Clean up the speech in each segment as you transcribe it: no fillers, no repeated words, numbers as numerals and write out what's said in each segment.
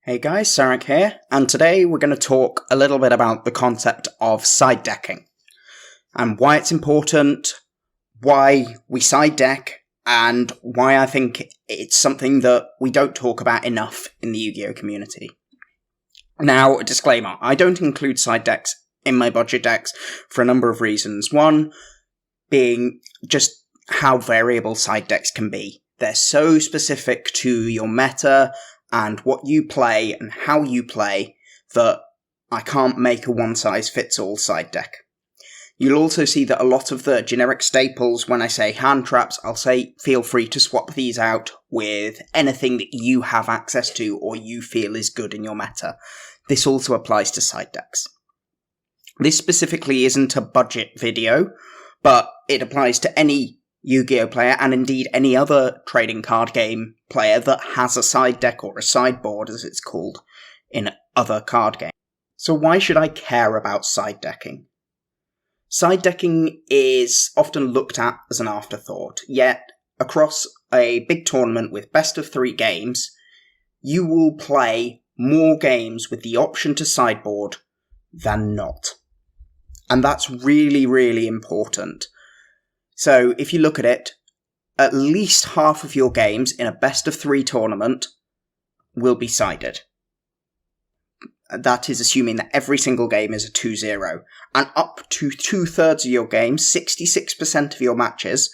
Hey guys, Sarek here, and today we're going to talk a little bit about the concept of side decking, and why it's important, why we side deck, and why I think it's something that we don't talk about enough in the Yu-Gi-Oh community. Now, a disclaimer, I don't include side decks in my budget decks for a number of reasons. One being just how variable side decks can be. They're so specific to your meta and what you play and how you play that I can't make a one-size-fits-all side deck. You'll also see that a lot of the generic staples, when I say hand traps, I'll say feel free to swap these out with anything that you have access to or you feel is good in your meta. This also applies to side decks. This specifically isn't a budget video, but it applies to any Yu-Gi-Oh player, and indeed any other trading card game player that has a side deck or a sideboard, as it's called, in other card games. So why should I care about side decking? Side decking is often looked at as an afterthought, yet across a big tournament with best of 3 games, you will play more games with the option to sideboard than not. And that's really, really important. So, if you look at it, at least half of your games in a best-of-3 tournament will be sided. That is assuming that every single game is a 2-0. And up to 2/3 of your games, 66% of your matches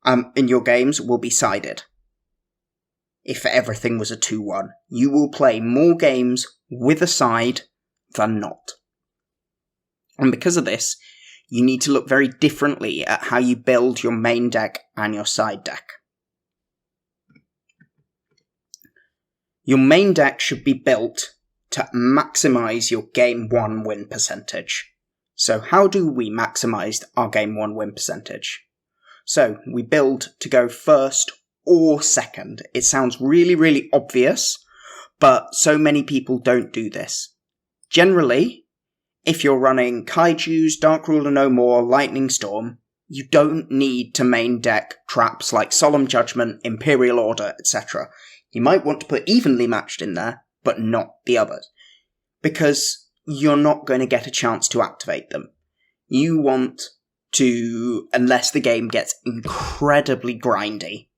in your games will be sided. If everything was a 2-1. You will play more games with a side than not. And because of this, you need to look very differently at how you build your main deck and your side deck. Your main deck should be built to maximize your game 1 win percentage. So how do we maximize our game 1 win percentage? So we build to go first or second. It sounds really, really obvious, but so many people don't do this. Generally, if you're running Kaijus, Dark Ruler No More, Lightning Storm, you don't need to main deck traps like Solemn Judgment, Imperial Order, etc. You might want to put evenly matched in there, but not the others, because you're not going to get a chance to activate them. You want to, unless the game gets incredibly grindy,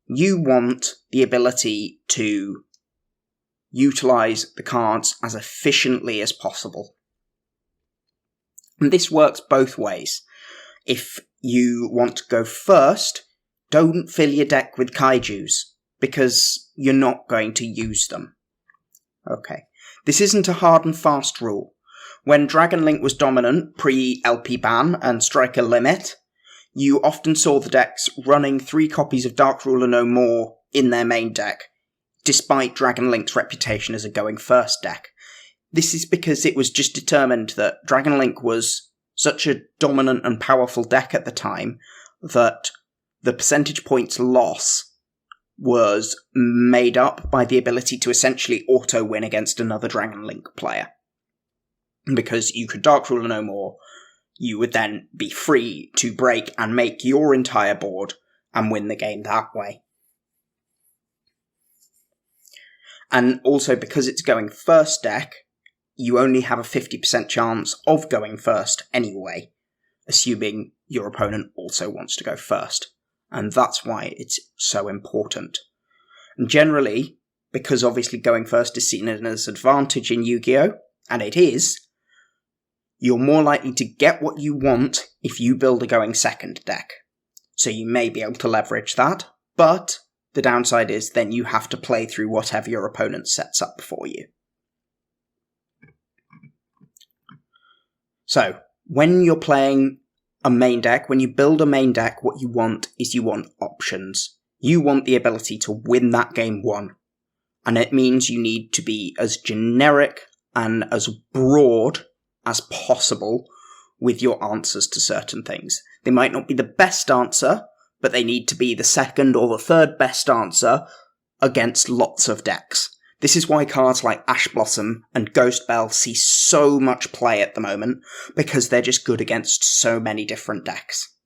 you want the ability to utilize the cards as efficiently as possible. And this works both ways. If you want to go first, don't fill your deck with Kaijus, because you're not going to use them. Okay. This isn't a hard and fast rule. When Dragon Link was dominant pre-LP ban and Striker Limit, you often saw the decks running 3 copies of Dark Ruler No More in their main deck, despite Dragon Link's reputation as a going first deck. This is because it was just determined that Dragon Link was such a dominant and powerful deck at the time that the percentage points loss was made up by the ability to essentially auto-win against another Dragon Link player. Because you could Dark Ruler No More, you would then be free to break and make your entire board and win the game that way. And also because it's going first deck, you only have a 50% chance of going first anyway, assuming your opponent also wants to go first. And that's why it's so important. And generally, because obviously going first is seen as an advantage in Yu-Gi-Oh!, and it is, you're more likely to get what you want if you build a going second deck. So you may be able to leverage that, but the downside is then you have to play through whatever your opponent sets up for you. So, when you're playing a main deck, when you build a main deck, what you want is you want options. You want the ability to win that game 1. And it means you need to be as generic and as broad as possible with your answers to certain things. They might not be the best answer, but they need to be the second or the third best answer against lots of decks. This is why cards like Ash Blossom and Ghost Bell see so much play at the moment, because they're just good against so many different decks.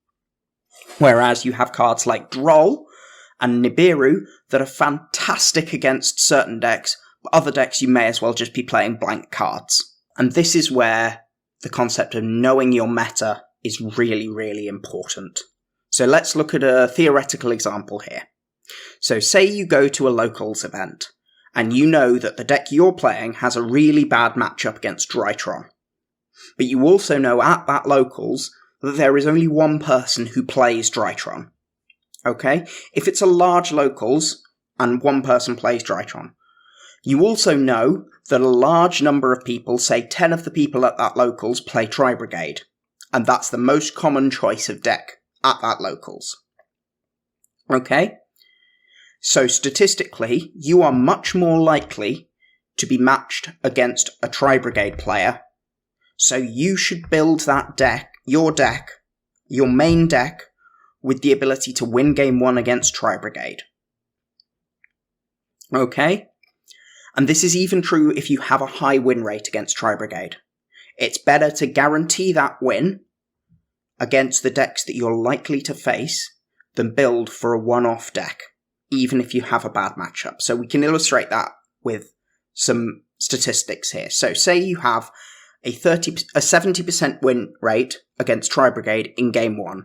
Whereas you have cards like Droll and Nibiru that are fantastic against certain decks, other decks you may as well just be playing blank cards. And this is where the concept of knowing your meta is really, really important. So let's look at a theoretical example here. So say you go to a locals event, and you know that the deck you're playing has a really bad matchup against Drytron. But you also know at that locals that there is only one person who plays Drytron. Okay? If it's a large locals, and one person plays Drytron, you also know that a large number of people, say 10 of the people at that locals, play Tri-Brigade. And that's the most common choice of deck at that locals. Okay? So statistically, you are much more likely to be matched against a Tri-Brigade player. So you should build that deck, your main deck, with the ability to win game 1 against Tri-Brigade. Okay? And this is even true if you have a high win rate against Tri-Brigade. It's better to guarantee that win against the decks that you're likely to face than build for a one-off deck, even if you have a bad matchup. So we can illustrate that with some statistics here. So say you have a 70% win rate against Tri-Brigade in game 1.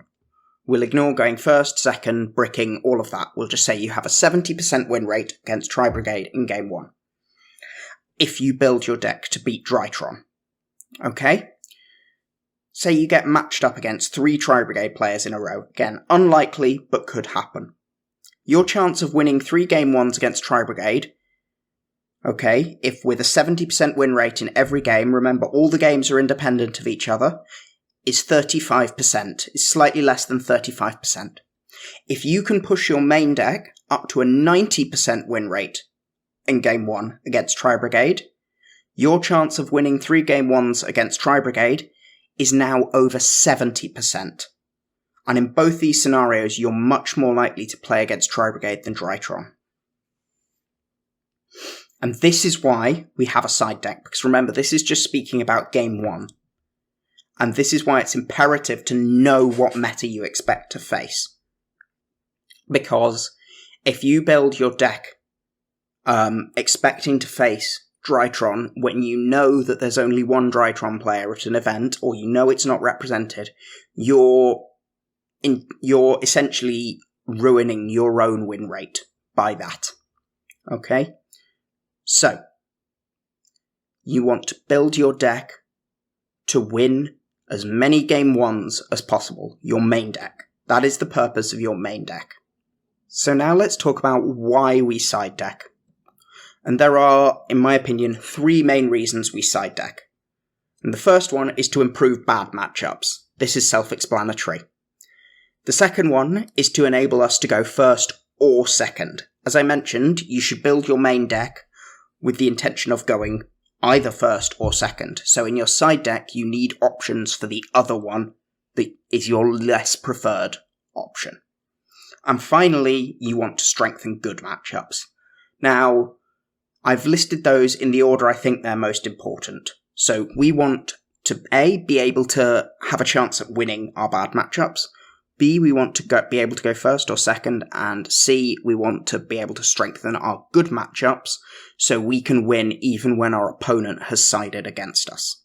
We'll ignore going first, second, bricking, all of that. We'll just say you have a 70% win rate against Tri-Brigade in game 1. If you build your deck to beat Drytron. Okay? Say you get matched up against 3 Tri-Brigade players in a row. Again, unlikely, but could happen. Your chance of winning 3 game 1s against Tri-Brigade, okay, if with a 70% win rate in every game, remember all the games are independent of each other, is 35%. It's slightly less than 35%. If you can push your main deck up to a 90% win rate in game 1 against Tri-Brigade, your chance of winning 3 game 1s against Tri-Brigade is now over 70%. And in both these scenarios, you're much more likely to play against Tri-Brigade than Drytron. And this is why we have a side deck, because remember, this is just speaking about game 1. And this is why it's imperative to know what meta you expect to face. Because if you build your deck expecting to face Drytron when you know that there's only one Drytron player at an event, or you know it's not represented, you're essentially ruining your own win rate by that. Okay? So, you want to build your deck to win as many game 1s as possible, your main deck. That is the purpose of your main deck. So now let's talk about why we side deck. And there are, in my opinion, 3 main reasons we side deck. And the first one is to improve bad matchups. This is self-explanatory. The second one is to enable us to go first or second. As I mentioned, you should build your main deck with the intention of going either first or second. So in your side deck, you need options for the other one that is your less preferred option. And finally, you want to strengthen good matchups. Now, I've listed those in the order I think they're most important. So we want to A, be able to have a chance at winning our bad matchups. B, we want to be able to go first or second. And C, we want to be able to strengthen our good matchups so we can win even when our opponent has sided against us.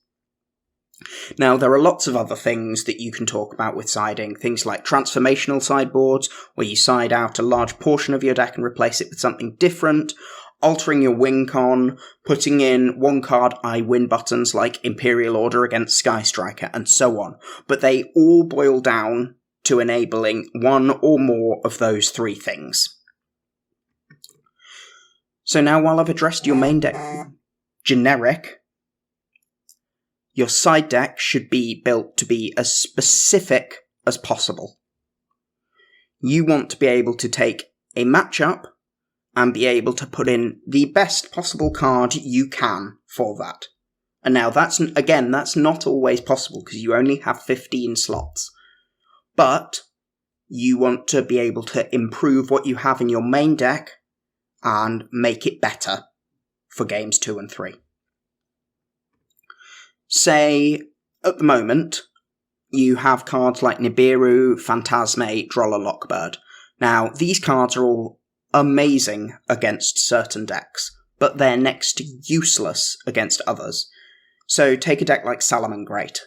Now, there are lots of other things that you can talk about with siding, things like transformational sideboards, where you side out a large portion of your deck and replace it with something different, altering your win con, putting in one card I win buttons like Imperial Order against Sky Striker, and so on. But they all boil down to enabling one or more of those 3 things. So now, while I've addressed your main deck generic, your side deck should be built to be as specific as possible. You want to be able to take a matchup and be able to put in the best possible card you can for that. And now that's not always possible because you only have 15 slots. But you want to be able to improve what you have in your main deck and make it better for games 2 and 3. Say, at the moment, you have cards like Nibiru, Phantasme, Droller Lockbird. Now, these cards are all amazing against certain decks, but they're next to useless against others. So take a deck like Salamangreat.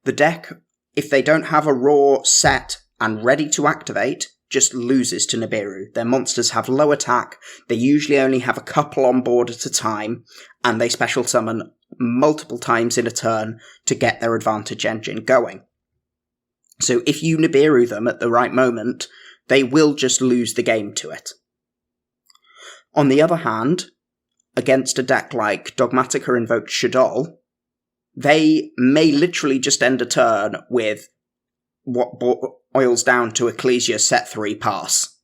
The deck, if they don't have a raw set and ready to activate, just loses to Nibiru. Their monsters have low attack, they usually only have a couple on board at a time, and they special summon multiple times in a turn to get their advantage engine going. So if you Nibiru them at the right moment, they will just lose the game to it. On the other hand, against a deck like Dogmatica Invoked Shaddoll, they may literally just end a turn with what boils down to Ecclesia set 3 pass.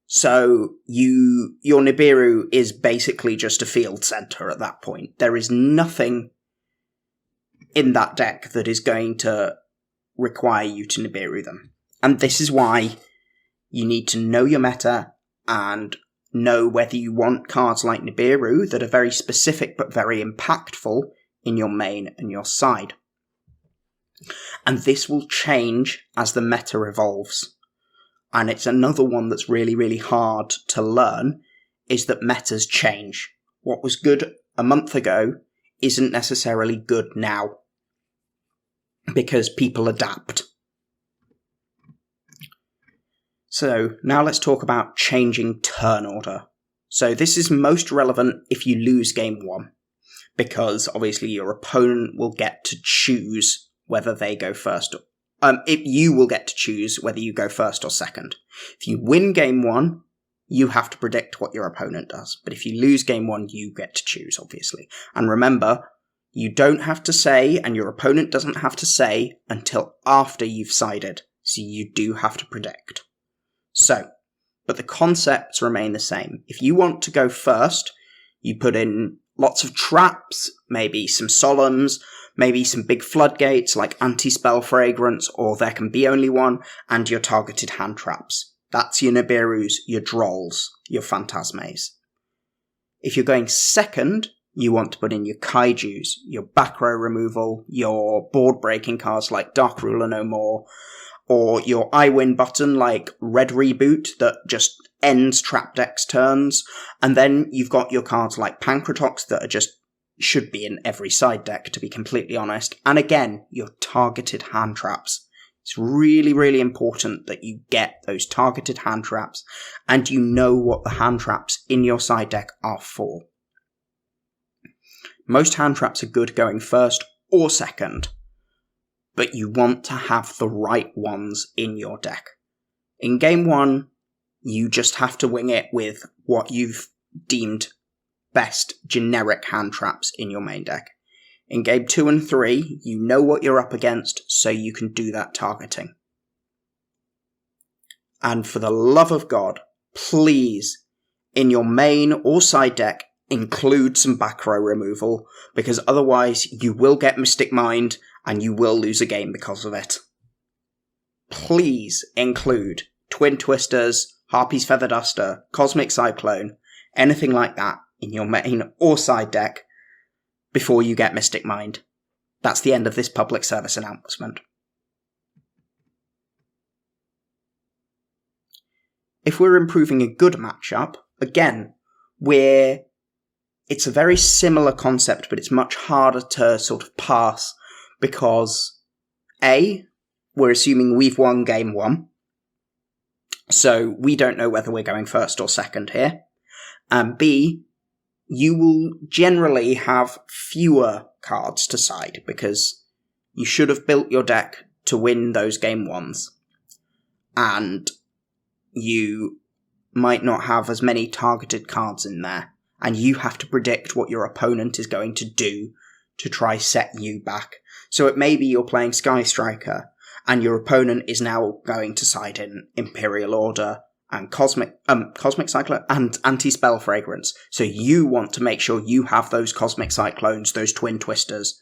So your Nibiru is basically just a field center at that point. There is nothing in that deck that is going to require you to Nibiru them. And this is why you need to know your meta and know whether you want cards like Nibiru that are very specific but very impactful in your main and your side. And this will change as the meta evolves. And it's another one that's really, really hard to learn, is that metas change. What was good a month ago isn't necessarily good now, because people adapt. So now let's talk about changing turn order. So this is most relevant if you lose game 1, because obviously your opponent will get to choose whether they go first. You will get to choose whether you go first or second. If you win game 1, you have to predict what your opponent does. But if you lose game 1, you get to choose, obviously. And remember, you don't have to say, and your opponent doesn't have to say, until after you've sided. So you do have to predict. But the concepts remain the same. If you want to go first, you put in lots of traps, maybe some solemns, maybe some big floodgates like Anti-Spell Fragrance, or There Can Be Only One, and your targeted hand traps. That's your Nibirus, your Drolls, your Phantasmes. If you're going second, you want to put in your Kaijus, your back row removal, your board-breaking cards like Dark Ruler No More, or your I Win button like Red Reboot that just ends trap decks turns, and then you've got your cards like Pancratox that are just should be in every side deck, to be completely honest, and again, your targeted hand traps. It's really, really important that you get those targeted hand traps, and you know what the hand traps in your side deck are for. Most hand traps are good going first or second, but you want to have the right ones in your deck. In game 1, you just have to wing it with what you've deemed best generic hand traps in your main deck. In game 2 and 3, you know what you're up against, so you can do that targeting. And for the love of God, please, in your main or side deck, include some back row removal, because otherwise you will get Mystic Mind and you will lose a game because of it. Please include Twin Twisters, Harpy's Feather Duster, Cosmic Cyclone, anything like that in your main or side deck before you get Mystic Mind. That's the end of this public service announcement. If we're improving a good matchup, again, it's a very similar concept, but it's much harder to sort of pass because A, we're assuming we've won game 1, so we don't know whether we're going first or second here, and B, you will generally have fewer cards to side because you should have built your deck to win those game 1s, and you might not have as many targeted cards in there, and you have to predict what your opponent is going to do to try set you back. So it may be you're playing Sky Striker, and your opponent is now going to side in Imperial Order and Cosmic Cyclone and Anti-Spell Fragrance. So you want to make sure you have those Cosmic Cyclones, those Twin Twisters,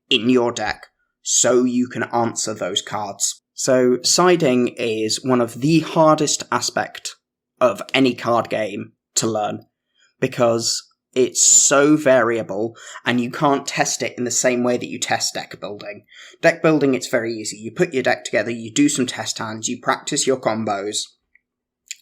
in your deck, so you can answer those cards. So siding is one of the hardest aspects of any card game to learn, because it's so variable, and you can't test it in the same way that you test deck building. Deck building, it's very easy. You put your deck together, you do some test hands, you practice your combos,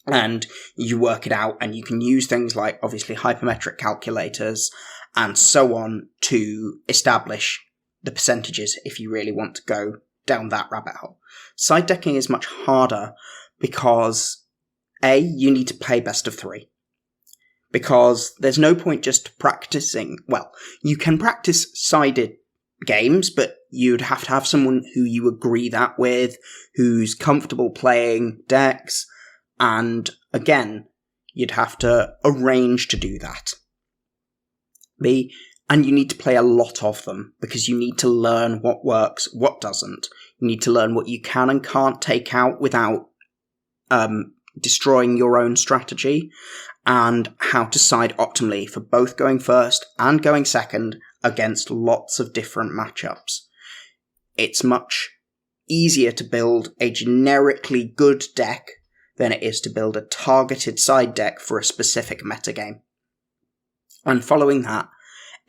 and you work it out, and you can use things like, obviously, hypermetric calculators and so on to establish the percentages if you really want to go down that rabbit hole. Side decking is much harder because, A, you need to play best of 3. Because there's no point just practicing. Well, you can practice sided games, but you'd have to have someone who you agree that with, who's comfortable playing decks, and again, you'd have to arrange to do that. B, and you need to play a lot of them, because you need to learn what works, what doesn't. You need to learn what you can and can't take out without destroying your own strategy, and how to side optimally for both going first and going second against lots of different matchups. It's much easier to build a generically good deck than it is to build a targeted side deck for a specific metagame. And following that,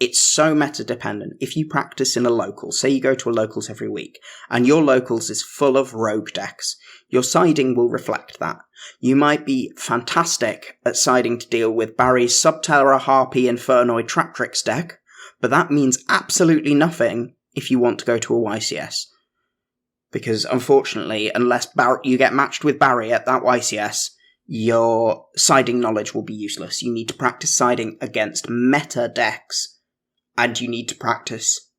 it's so meta dependent. If you practice in a local, say you go to a locals every week, and your locals is full of rogue decks, your siding will reflect that. You might be fantastic at siding to deal with Barry's Subterra, Harpy, Infernoid, Traptrix deck, but that means absolutely nothing if you want to go to a YCS. Because unfortunately, unless you get matched with Barry at that YCS, your siding knowledge will be useless. You need to practice siding against meta decks, and you need to practice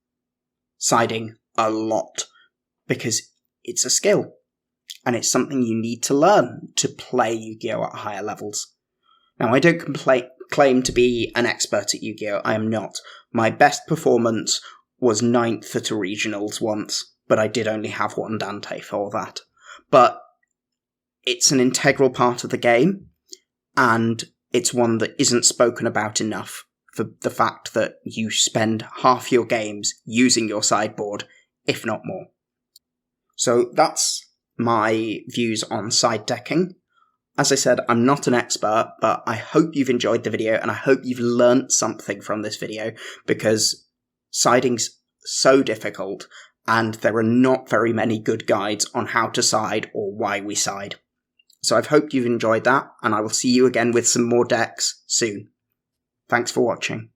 siding a lot, because it's a skill, and it's something you need to learn to play Yu-Gi-Oh! At higher levels. Now, I don't claim to be an expert at Yu-Gi-Oh! I am not. My best performance was 9th at a regionals once, but I did only have one Dante for that. But it's an integral part of the game, and it's one that isn't spoken about enough for the fact that you spend half your games using your sideboard, if not more. So that's my views on side decking. As I said, I'm not an expert, but I hope you've enjoyed the video, and I hope you've learnt something from this video, because siding's so difficult, and there are not very many good guides on how to side or why we side. So I've hoped you've enjoyed that, and I will see you again with some more decks soon. Thanks for watching.